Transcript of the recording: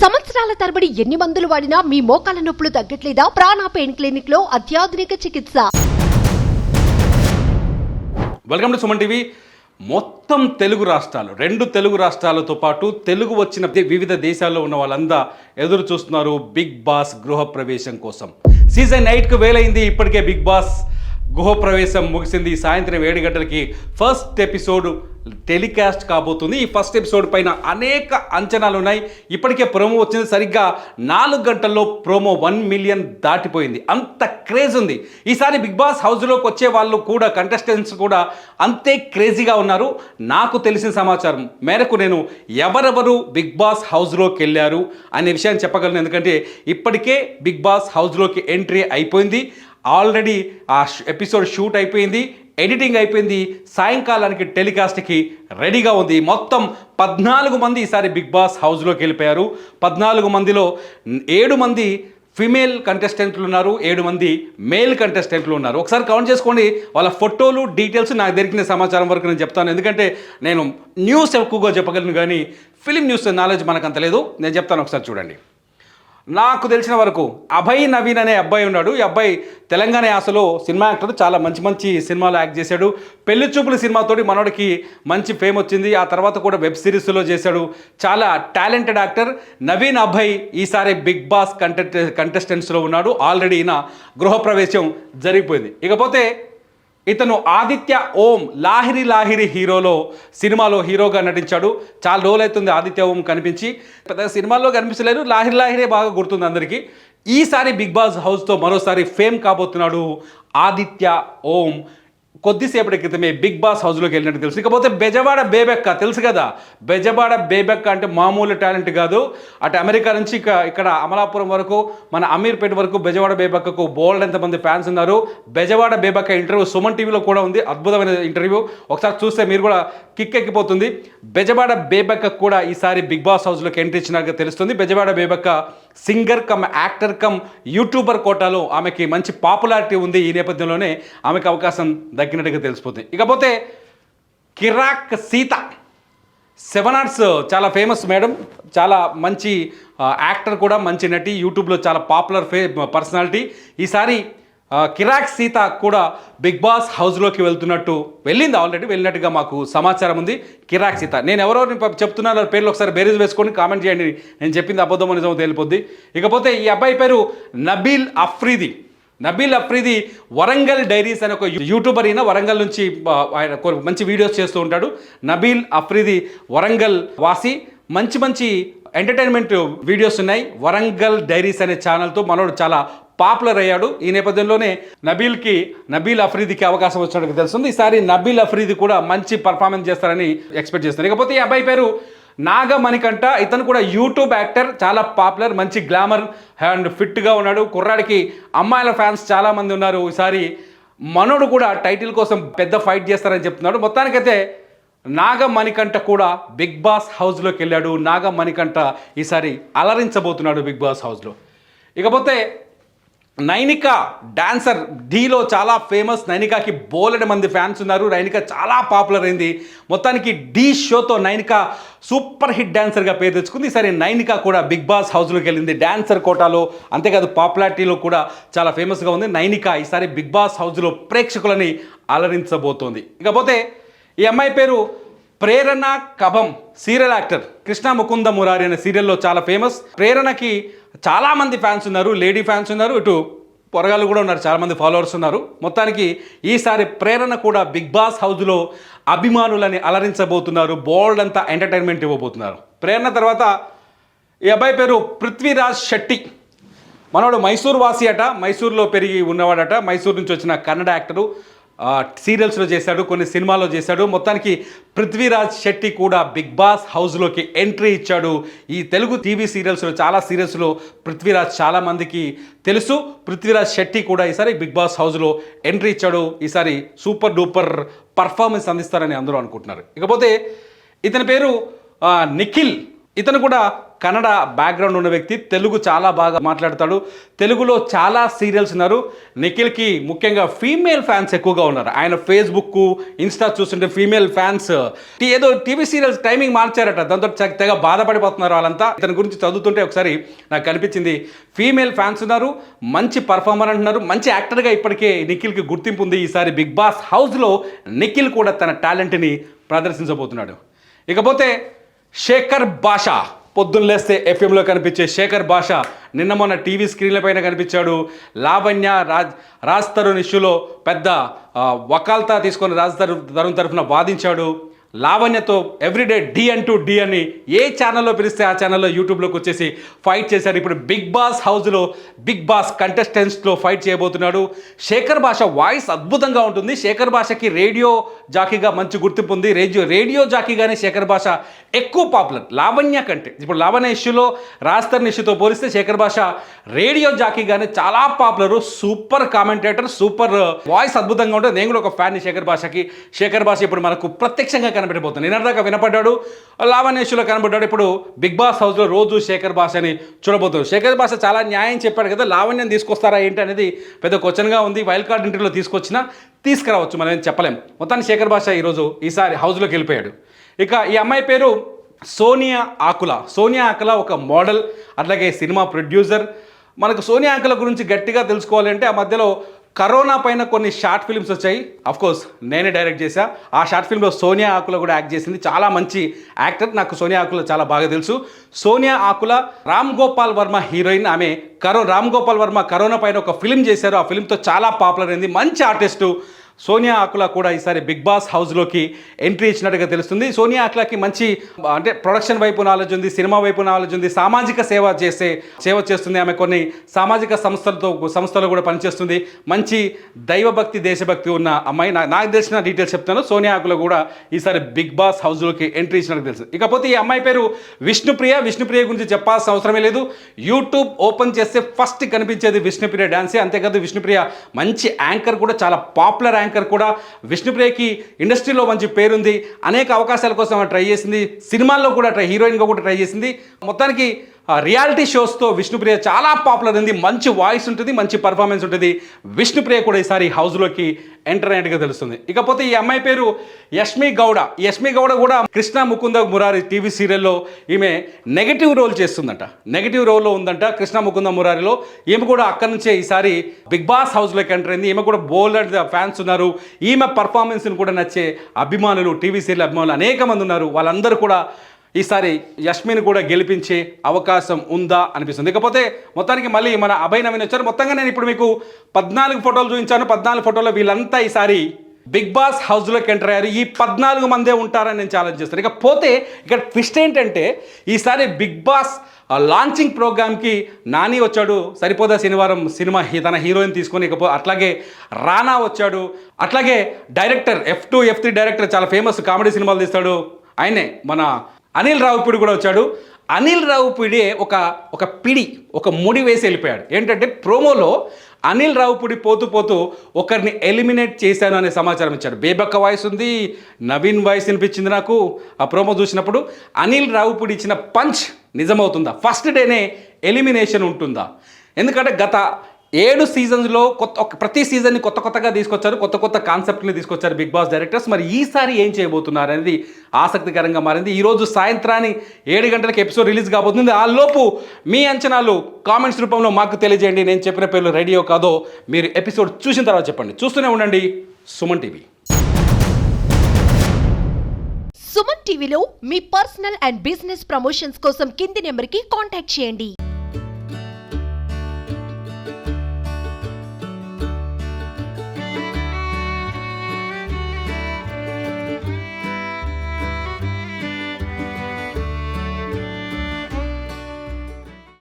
సంవత్సరాల తరబడి ఎన్ని మందులు వాడినా మీ మోకాల నొప్పులు తగ్గట్లేదా? ప్రాణ పెయిన్ క్లినిక్ లో అత్యాధునిక చికిత్స. Welcome to Suman TV. మొత్తం తెలుగు రాష్ట్రాలు, 2 తెలుగు రాష్ట్రాలతో పాటు తెలుగు వచ్చిన వివిధ దేశాల్లో ఉన్న వాళ్ళంతా ఎదురు చూస్తున్నారు బిగ్ బాస్ గృహప్రవేశం కోసం. సీజన్ 8కు వేలైంది. ఇప్పటికే బిగ్ బాస్ గృహప్రవేశం ముగిసింది. సాయంత్రం 7 గంటలకి ఫస్ట్ ఎపిసోడ్ టెలికాస్ట్ కాబోతుంది. ఈ ఫస్ట్ ఎపిసోడ్ పైన అనేక అంచనాలు ఉన్నాయి. ఇప్పటికే ప్రోమో వచ్చింది. సరిగ్గా 4 గంటల్లో ప్రోమో 1 మిలియన్ దాటిపోయింది. అంత క్రేజ్ ఉంది. ఈసారి బిగ్ బాస్ హౌస్లోకి వచ్చే వాళ్ళు కూడా, కంటెస్టెంట్స్ కూడా అంతే క్రేజీగా ఉన్నారు. నాకు తెలిసిన సమాచారం మేరకు నేను ఎవరెవరు బిగ్ బాస్ హౌస్లోకి వెళ్ళారు అనే విషయాన్ని చెప్పగలను. ఎందుకంటే ఇప్పటికే బిగ్ బాస్ హౌస్లోకి ఎంట్రీ అయిపోయింది. ఆల్రెడీ ఆ ఎపిసోడ్ షూట్ అయిపోయింది, ఎడిటింగ్ అయిపోయింది, సాయంకాలానికి టెలికాస్ట్కి రెడీగా ఉంది. మొత్తం 14 మంది ఈసారి బిగ్ బాస్ హౌస్లోకి వెళ్ళిపోయారు. 14 మందిలో 7 మంది ఫిమేల్ కంటెస్టెంట్లు ఉన్నారు, 7 మంది మేల్ కంటెస్టెంట్లు ఉన్నారు. ఒకసారి కౌంట్ చేసుకోండి. వాళ్ళ ఫోటోలు, డీటెయిల్స్ నాకు దొరికిన సమాచారం వరకు నేను చెప్తాను. ఎందుకంటే నేను న్యూస్ ఎక్కువగా చెప్పగలను, కానీ ఫిలిం న్యూస్ నాలెడ్జ్ మనకు అంత లేదు. నేను చెప్తాను, ఒకసారి చూడండి. నాకు తెలిసిన వరకు అభయ్ నవీన్ అనే అబ్బాయి ఉన్నాడు. ఈ అబ్బాయి తెలంగాణ యాసలో సినిమా యాక్టర్, చాలా మంచి మంచి సినిమాలు యాక్ట్ చేశాడు. పెళ్లి చూపుల సినిమాతోటి మనోడికి మంచి ఫేమ్ వచ్చింది. ఆ తర్వాత కూడా వెబ్ సిరీస్లో చేశాడు. చాలా టాలెంటెడ్ యాక్టర్ నవీన్ అభయ్ ఈసారి బిగ్ బాస్ కంటెస్టెంట్స్లో ఉన్నాడు. ఆల్రెడీ ఈయన గృహప్రవేశం జరిగిపోయింది. ఇకపోతే ఇతను ఆదిత్య ఓం లాహిరి లాహిరి హీరోలో సినిమాలో హీరోగా నటించాడు. చాలా రోజులైతుంది ఆదిత్య ఓం కనిపించి. పెద్ద సినిమాల్లో కనిపించలేదు, లాహిరి లాహిరే బాగా గుర్తుంది అందరికీ. ఈసారి బిగ్ బాస్ హౌస్తో మరోసారి ఫేమ్ కాబోతున్నాడు ఆదిత్య ఓం. కొద్దిసేపటి క్రితమే బిగ్ బాస్ హౌస్లోకి వెళ్ళినట్టు తెలుసు. ఇకపోతే బెజవాడ బేబెక్క తెలుసు కదా. బెజవాడ బేబెక్క అంటే మామూలు టాలెంట్ కాదు. అటు అమెరికా నుంచి ఇక్కడ అమలాపురం వరకు, మన అమీర్పేట వరకు బెజవాడ బేబెక్కకు బోల్డ్ ఎంతమంది ఫ్యాన్స్ ఉన్నారు. బెజవాడ బేబెక్క ఇంటర్వ్యూ సుమన్ టీవీలో కూడా ఉంది. అద్భుతమైన ఇంటర్వ్యూ. ఒకసారి చూస్తే మీరు కూడా కిక్ ఎక్కిపోతుంది. బెజవాడ బేబెక్క కూడా ఈసారి బిగ్ బాస్ హౌస్లోకి ఎంట్రీ ఇచ్చినట్టుగా తెలుస్తుంది. Bezawada Bebakka singer cum actor cum youtuber కోటాలో ఆమెకి మంచి పాపులారిటీ ఉంది. ఈ నేపథ్యంలోనే ఆమెకు అవకాశం దక్కినట్టుగా తెలిసిపోతుంది. ఇకపోతే కిరాక్ సీత 7 ఆర్ట్స్ చాలా ఫేమస్ మేడం, చాలా మంచి యాక్టర్ కూడా, మంచి నటి, యూట్యూబ్లో చాలా పాపులర్ పర్సనాలిటీ. ఈసారి కిరాక్ సీత కూడా బిగ్ బాస్ హౌస్లోకి వెళ్ళింది. ఆల్రెడీ వెళ్ళినట్టుగా మాకు సమాచారం ఉంది. కిరాక్ సీత, నేను ఎవరో చెప్తున్నాను పేర్లు ఒకసారి బేరీజ్ వేసుకొని కామెంట్ చేయండి. నేను చెప్పింది అబద్ధమో నిజమో తెలిపోద్ది. ఇకపోతే ఈ అబ్బాయి పేరు నబీల్ అఫ్రీది. నబీల్ అఫ్రీది వరంగల్ డైరీస్ అనే ఒక యూట్యూబర్. అయినా వరంగల్ నుంచి ఆయన మంచి వీడియోస్ చేస్తూ ఉంటాడు. నబీల్ అఫ్రీది వరంగల్ వాసి. మంచి మంచి ఎంటర్టైన్మెంట్ వీడియోస్ ఉన్నాయి. వరంగల్ డైరీస్ అనే ఛానల్తో మనోడు చాలా పాపులర్ అయ్యాడు. ఈ నేపథ్యంలోనే నబీల్ అఫ్రీదికి అవకాశం వచ్చినట్టు తెలుస్తుంది. ఈసారి నబీల్ అఫ్రీది కూడా మంచి పర్ఫార్మెన్స్ చేస్తారని ఎక్స్పెక్ట్ చేస్తారు. ఇకపోతే ఈ అబ్బాయి పేరు నాగమణికంఠ. ఇతను కూడా యూట్యూబ్ యాక్టర్, చాలా పాపులర్, మంచి గ్లామర్ అండ్ ఫిట్గా ఉన్నాడు. కుర్రాడికి అమ్మాయిల ఫ్యాన్స్ చాలామంది ఉన్నారు. ఈసారి మనోడు కూడా టైటిల్ కోసం పెద్ద ఫైట్ చేస్తారని చెప్తున్నాడు. మొత్తానికైతే నాగమణికంఠ కూడా బిగ్ బాస్ హౌస్లోకి వెళ్ళాడు. నాగమణికంఠ ఈసారి అలరించబోతున్నాడు బిగ్ బాస్ హౌస్లో. ఇకపోతే నైనిక డాన్సర్, ఢీలో చాలా ఫేమస్. నైనికాకి బోలెడు మంది ఫ్యాన్స్ ఉన్నారు. నైనిక చాలా పాపులర్ అయింది. మొత్తానికి ఢీ షోతో నైనిక సూపర్ హిట్ డాన్సర్గా పేరు తెచ్చుకుంది. ఈసారి నైనిక కూడా బిగ్ బాస్ హౌస్లోకి వెళ్ళింది. డాన్సర్ కోటాలో, అంతేకాదు పాపులారిటీలో కూడా చాలా ఫేమస్గా ఉంది. నైనిక ఈసారి బిగ్ బాస్ హౌస్లో ప్రేక్షకులని అలరించబోతోంది. ఇకపోతే ఈ అమ్మాయి పేరు ప్రేరణ కభం, సీరియల్ యాక్టర్. కృష్ణ ముకుంద మురారి అనే సీరియల్లో చాలా ఫేమస్. ప్రేరణకి చాలామంది ఫ్యాన్స్ ఉన్నారు, లేడీ ఫ్యాన్స్ ఉన్నారు, ఇటు పొరగాళ్ళు కూడా ఉన్నారు, చాలామంది ఫాలోవర్స్ ఉన్నారు. మొత్తానికి ఈసారి ప్రేరణ కూడా బిగ్ బాస్ హౌస్లో అభిమానులని అలరించబోతున్నారు. బోల్డ్ అంతా ఎంటర్టైన్మెంట్ ఇవ్వబోతున్నారు. ప్రేరణ తర్వాత ఈ అబ్బాయి పేరు పృథ్వీరాజ్ శెట్టి. మనోడు మైసూర్ వాసి అట, మైసూర్లో పెరిగి ఉన్నవాడట. మైసూర్ నుంచి వచ్చిన కన్నడ యాక్టరు. సీరియల్స్లో చేశాడు, కొన్ని సినిమాల్లో చేశాడు. మొత్తానికి పృథ్వీరాజ్ శెట్టి కూడా బిగ్ బాస్ హౌస్లోకి ఎంట్రీ ఇచ్చాడు. ఈ తెలుగు టీవీ సీరియల్స్లో, చాలా సీరియల్స్లో పృథ్వీరాజ్ చాలామందికి తెలుసు. పృథ్వీరాజ్ శెట్టి కూడా ఈసారి బిగ్ బాస్ హౌస్లో ఎంట్రీ ఇచ్చాడు. ఈసారి సూపర్ డూపర్ పర్ఫార్మెన్స్ అందిస్తారని అందరూ అనుకుంటున్నారు. ఇకపోతే ఇతని పేరు నిఖిల్. ఇతను కూడా కన్నడ బ్యాక్గ్రౌండ్ ఉన్న వ్యక్తి, తెలుగు చాలా బాగా మాట్లాడతాడు. తెలుగులో చాలా సీరియల్స్ ఉన్నారు. నిఖిల్కి ముఖ్యంగా ఫీమేల్ ఫ్యాన్స్ ఎక్కువగా ఉన్నారు. ఆయన ఫేస్బుక్, ఇన్స్టా చూస్తుంటే ఫీమేల్ ఫ్యాన్స్ ఏదో టీవీ సీరియల్స్ టైమింగ్ మార్చారట, దాంతో తెగ బాధపడిపోతున్నారు వాళ్ళంతా. ఇతని గురించి చదువుతుంటే ఒకసారి నాకు కనిపించింది, ఫీమేల్ ఫ్యాన్స్ ఉన్నారు, మంచి పర్ఫార్మర్ అంటున్నారు, మంచి యాక్టర్గా ఇప్పటికే నిఖిల్కి గుర్తింపు ఉంది. ఈసారి బిగ్ బాస్ హౌస్లో నిఖిల్ కూడా తన టాలెంట్ని ప్రదర్శించబోతున్నాడు. ఇకపోతే శేఖర్ భాష, పొద్దున్న లేస్తే ఎఫ్ఎంలో కనిపించే శేఖర్ భాష నిన్న మొన్న టీవీ స్క్రీన్ల పైన కనిపించాడు. లావణ్య రాజ్ తరుణ్ ఇష్యూలో పెద్ద వకాల్తా తీసుకొని రాజ్ తరుణ్ తరఫున వాదించాడు. లావణ్యతో ఎవ్రీడే డి అని ఏ ఛానల్లో పిలిస్తే ఆ ఛానల్లో యూట్యూబ్లోకి వచ్చేసి ఫైట్ చేశాడు. ఇప్పుడు బిగ్ బాస్ హౌస్లో బిగ్ బాస్ కంటెస్టెంట్స్లో ఫైట్ చేయబోతున్నాడు. శేఖర్ భాష వాయిస్ అద్భుతంగా ఉంటుంది. శేఖర్ భాషకి రేడియో జాకీగా మంచి గుర్తింపు ఉంది. రేడియో జాకీగానే శేఖర్ భాష ఎక్కువ పాపులర్ లావణ్య కంటే. ఇప్పుడు లావణ్య ఇష్యూలో రాజ్ తరుణ్ ఇష్యూతో పోలిస్తే శేఖర్ భాష రేడియో జాకీగానే చాలా popular. Super commentator, super voice అద్భుతంగా ఉంటుంది. నేను కూడా ఒక ఫ్యాన్ శేఖర్ భాషకి. శేఖర్ భాష ఇప్పుడు మనకు ప్రత్యక్షంగా కనబడిపోతుంది. నిన్నటిదాకా వినపడ్డాడు, లావణ్య ఇష్యూలో కనబడ్డాడు. ఇప్పుడు బిగ్ బాస్ హౌస్లో రోజు శేఖర్ భాషని చూడబోతున్నాడు. శేఖర్ భాష చాలా న్యాయం చెప్పాడు కదా, లావణ్యం తీసుకొస్తారా ఏంటి అనేది పెద్ద క్వశ్చన్గా ఉంది. వైల్డ్ కార్డ్ ఇంటర్వ్యూలో తీసుకొచ్చినా తీసుకురావచ్చు, మనం ఏం చెప్పలేం. మొత్తాన్ని శేఖర్ భాష ఈసారి హౌస్లోకి వెళ్ళిపోయాడు. ఇక ఈ అమ్మాయి పేరు సోనియా ఆకుల. సోనియా ఆకుల ఒక మోడల్, అట్లాగే సినిమా ప్రొడ్యూసర్. మనకు సోనియా ఆకుల గురించి గట్టిగా తెలుసుకోవాలి అంటే, ఆ మధ్యలో కరోనా పైన కొన్ని షార్ట్ ఫిల్మ్స్ వచ్చాయి. అఫ్కోర్స్ నేనే డైరెక్ట్ చేశా. ఆ షార్ట్ ఫిల్మ్లో సోనియా ఆకుల కూడా యాక్ట్ చేసింది. చాలా మంచి యాక్టర్. నాకు సోనియా ఆకుల చాలా బాగా తెలుసు. సోనియా ఆకుల రామ్ గోపాల్ వర్మ హీరోయిన్. ఆమె రామ్ గోపాల్ వర్మ కరోనా పైన ఒక ఫిల్మ్ చేశారు. ఆ ఫిల్మ్తో చాలా పాపులర్ అయింది. మంచి ఆర్టిస్టు. సోనియా ఆకుల కూడా ఈసారి బిగ్ బాస్ హౌస్లోకి ఎంట్రీ ఇచ్చినట్టుగా తెలుస్తుంది. సోనియా ఆకులకి మంచి అంటే ప్రొడక్షన్ వైపు నాలెడ్జ్ ఉంది, సినిమా వైపు నాలెడ్జ్ ఉంది, సామాజిక సేవ చేస్తుంది. ఆమె కొన్ని సామాజిక సంస్థలు కూడా పనిచేస్తుంది. మంచి దైవభక్తి, దేశభక్తి ఉన్న అమ్మాయి. నాకు తెలిసిన డీటెయిల్స్ చెప్తాను. సోనియా ఆకుల కూడా ఈసారి బిగ్ బాస్ హౌస్లోకి ఎంట్రీ ఇచ్చినట్టు తెలుసు. ఇకపోతే ఈ అమ్మాయి పేరు విష్ణుప్రియ. విష్ణుప్రియ గురించి చెప్పాల్సిన అవసరమే లేదు. యూట్యూబ్ ఓపెన్ చేస్తే ఫస్ట్ కనిపించేది విష్ణుప్రియ డాన్సే. అంతేకాదు విష్ణుప్రియ మంచి యాంకర్ కూడా, చాలా పాపులర్ యాంకర్ కూడా. విష్ణుప్రియకి ఇండస్ట్రీలో మంచి పేరుంది. అనేక అవకాశాల కోసం ట్రై చేసింది. సినిమాల్లో కూడా హీరోయిన్గా కూడా ట్రై చేసింది. మొత్తానికి రియాలిటీ షోస్తో విష్ణుప్రియ చాలా పాపులర్ ఉంది. మంచి వాయిస్ ఉంటుంది, మంచి పర్ఫార్మెన్స్ ఉంటుంది. విష్ణుప్రియ కూడా ఈసారి హౌస్లోకి ఎంటర్ అయినట్టుగా తెలుస్తుంది. ఇకపోతే ఈ అమ్మాయి పేరు యష్మి గౌడ. యష్మి గౌడ కూడా కృష్ణ ముకుంద మురారి టీవీ సీరియల్లో ఈమె నెగటివ్ రోల్ చేస్తుందంట. నెగటివ్ రోల్లో ఉందంట కృష్ణ ముకుంద మురారిలో. ఈమె కూడా అక్కడి నుంచే ఈసారి బిగ్ బాస్ హౌస్లోకి ఎంటర్ అయింది. ఈమె కూడా బోల్డ్ ఫ్యాన్స్ ఉన్నారు. ఈమె పర్ఫార్మెన్స్ని కూడా నచ్చే అభిమానులు, టీవీ సీరియల్ అభిమానులు అనేక మంది ఉన్నారు. వాళ్ళందరూ కూడా ఈసారి యష్మిని కూడా గెలిపించే అవకాశం ఉందా అనిపిస్తుంది. ఇకపోతే మొత్తానికి మళ్ళీ మన అభయ్ నవీన్ వచ్చారు. మొత్తంగా నేను ఇప్పుడు మీకు 14 ఫోటోలు చూపించాను. 14 ఫోటోలో వీళ్ళంతా ఈసారి బిగ్ బాస్ హౌస్లోకి ఎంటర్ అయ్యారు. ఈ 14 మందే ఉంటారని నేను ఛాలెంజ్ చేస్తాను. ఇకపోతే ఇక్కడ ట్విస్ట్ ఏంటంటే, ఈసారి బిగ్ బాస్ లాంచింగ్ ప్రోగ్రామ్కి నాని వచ్చాడు. సరిపోదా శనివారం సినిమా తన హీరోయిన్ తీసుకొని. అట్లాగే రానా వచ్చాడు. అట్లాగే డైరెక్టర్ F2, F3 డైరెక్టర్, చాలా ఫేమస్ కామెడీ సినిమాలు తీస్తాడు ఆయనే, మన అనిల్ రావిపూడి కూడా వచ్చాడు. అనిల్ రావిపూడి ఒక ముడి వేసి వెళ్ళిపోయాడు. ఏంటంటే ప్రోమోలో అనిల్ రావిపూడి పోతూ ఒకరిని ఎలిమినేట్ చేశాను అనే సమాచారం ఇచ్చాడు. బేబక్క వాయిస్ ఉంది, నవీన్ వాయిస్ వినిపించింది నాకు ఆ ప్రోమో చూసినప్పుడు. అనిల్ రావిపూడి ఇచ్చిన పంచ్ నిజమవుతుందా? ఫస్ట్ డేనే ఎలిమినేషన్ ఉంటుందా? ఎందుకంటే గత 7 సీజన్స్లో ప్రతి సీజన్ని కొత్తగా తీసుకొచ్చారు. కొత్త కాన్సెప్ట్ని తీసుకొచ్చారు బిగ్ బాస్ డైరెక్టర్స్. మరి ఈసారి ఏం చేయబోతున్నారు అనేది ఆసక్తికరంగా మారింది. ఈరోజు సాయంత్రాన్ని 7 గంటలకు ఎపిసోడ్ రిలీజ్ కాబోతుంది. ఆ లోపు మీ అంచనాలు కామెంట్స్ రూపంలో మాకు తెలియజేయండి. నేను చెప్పిన పేర్లు రెడీయో కాదో మీరు ఎపిసోడ్ చూసిన తర్వాత చెప్పండి. చూస్తూనే ఉండండి సుమన్ టీవీ. సుమన్ టీవీలో మీ పర్సనల్ అండ్ బిజినెస్ ప్రమోషన్స్ కోసం కింది నెంబర్కి కాంటాక్ట్ చేయండి.